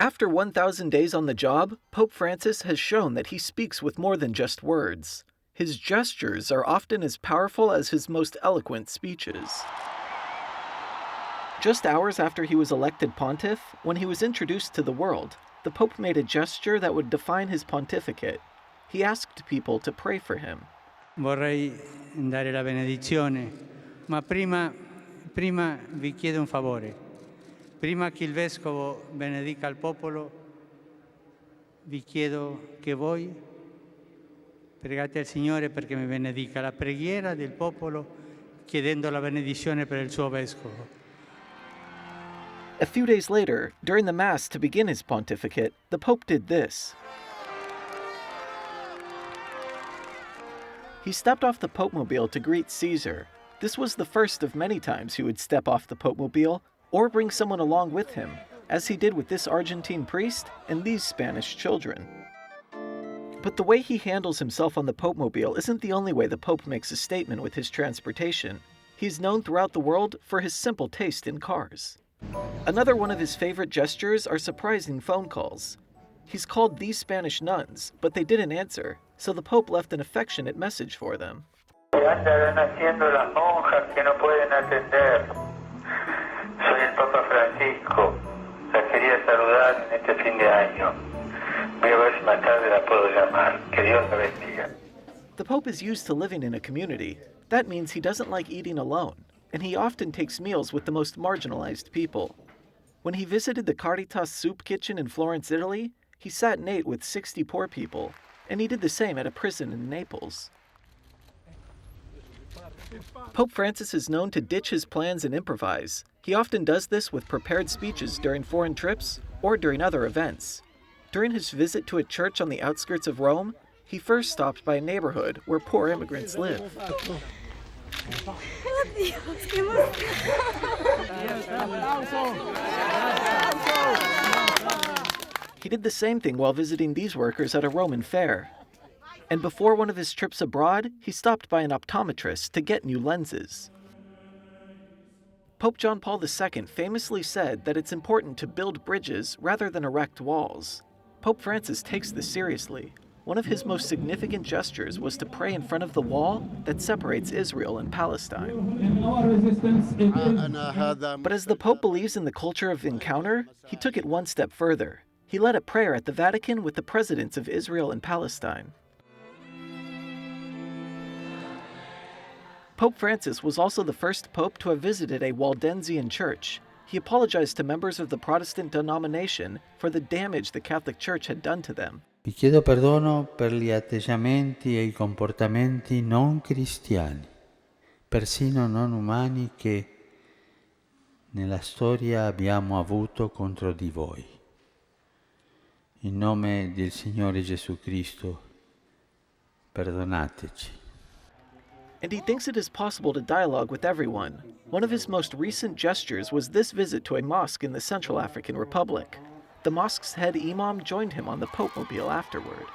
After 1,000 days on the job, Pope Francis has shown that he speaks with more than just words. His gestures are often as powerful as his most eloquent speeches. Just hours after he was elected pontiff, when he was introduced to the world, the Pope made a gesture that would define his pontificate. He asked people to pray for him. Vorrei dare la benedizione, ma prima vi chiedo un favore. Prima che il Vescovo benedica il popolo, vi chiedo che voi pregate al Signore perché mi benedica. La preghiera del popolo chiedendo la benedizione per il suo Vescovo. A few days later, during the Mass to begin his pontificate, the Pope did this. He stepped off the Popemobile to greet Caesar. This was the first of many times he would step off the Popemobile or bring someone along with him, as he did with this Argentine priest and these Spanish children. But the way he handles himself on the Popemobile isn't the only way the Pope makes a statement with his transportation. He's known throughout the world for his simple taste in cars. Another one of his favorite gestures are surprising phone calls. He's called these Spanish nuns, but they didn't answer, so the Pope left an affectionate message for them. Andarán haciendo las monjas que no pueden atender. Soy el Papa Francisco. La quería saludar en este fin de año. Voy a ver si más tarde la puedo llamar. Que Dios la bendiga. The Pope is used to living in a community. That means he doesn't like eating alone, and he often takes meals with the most marginalized people. When he visited the Caritas soup kitchen in Florence, Italy, he sat and ate with 60 poor people, and he did the same at a prison in Naples. Pope Francis is known to ditch his plans and improvise. He often does this with prepared speeches during foreign trips or during other events. During his visit to a church on the outskirts of Rome, he first stopped by a neighborhood where poor immigrants live. He did the same thing while visiting these workers at a Roman fair. And before one of his trips abroad, he stopped by an optometrist to get new lenses. Pope John Paul II famously said that it's important to build bridges rather than erect walls. Pope Francis takes this seriously. One of his most significant gestures was to pray in front of the wall that separates Israel and Palestine. But as the Pope believes in the culture of encounter, he took it one step further. He led a prayer at the Vatican with the presidents of Israel and Palestine. Pope Francis was also the first pope to have visited a Waldensian church. He apologized to members of the Protestant denomination for the damage the Catholic Church had done to them. Vi chiedo perdono per gli atteggiamenti e i comportamenti non cristiani, persino non umani che nella storia abbiamo avuto contro di voi. In nome del Signore Gesù Cristo, perdonateci. And he thinks it is possible to dialogue with everyone. One of his most recent gestures was this visit to a mosque in the Central African Republic. The mosque's head imam joined him on the Popemobile afterward.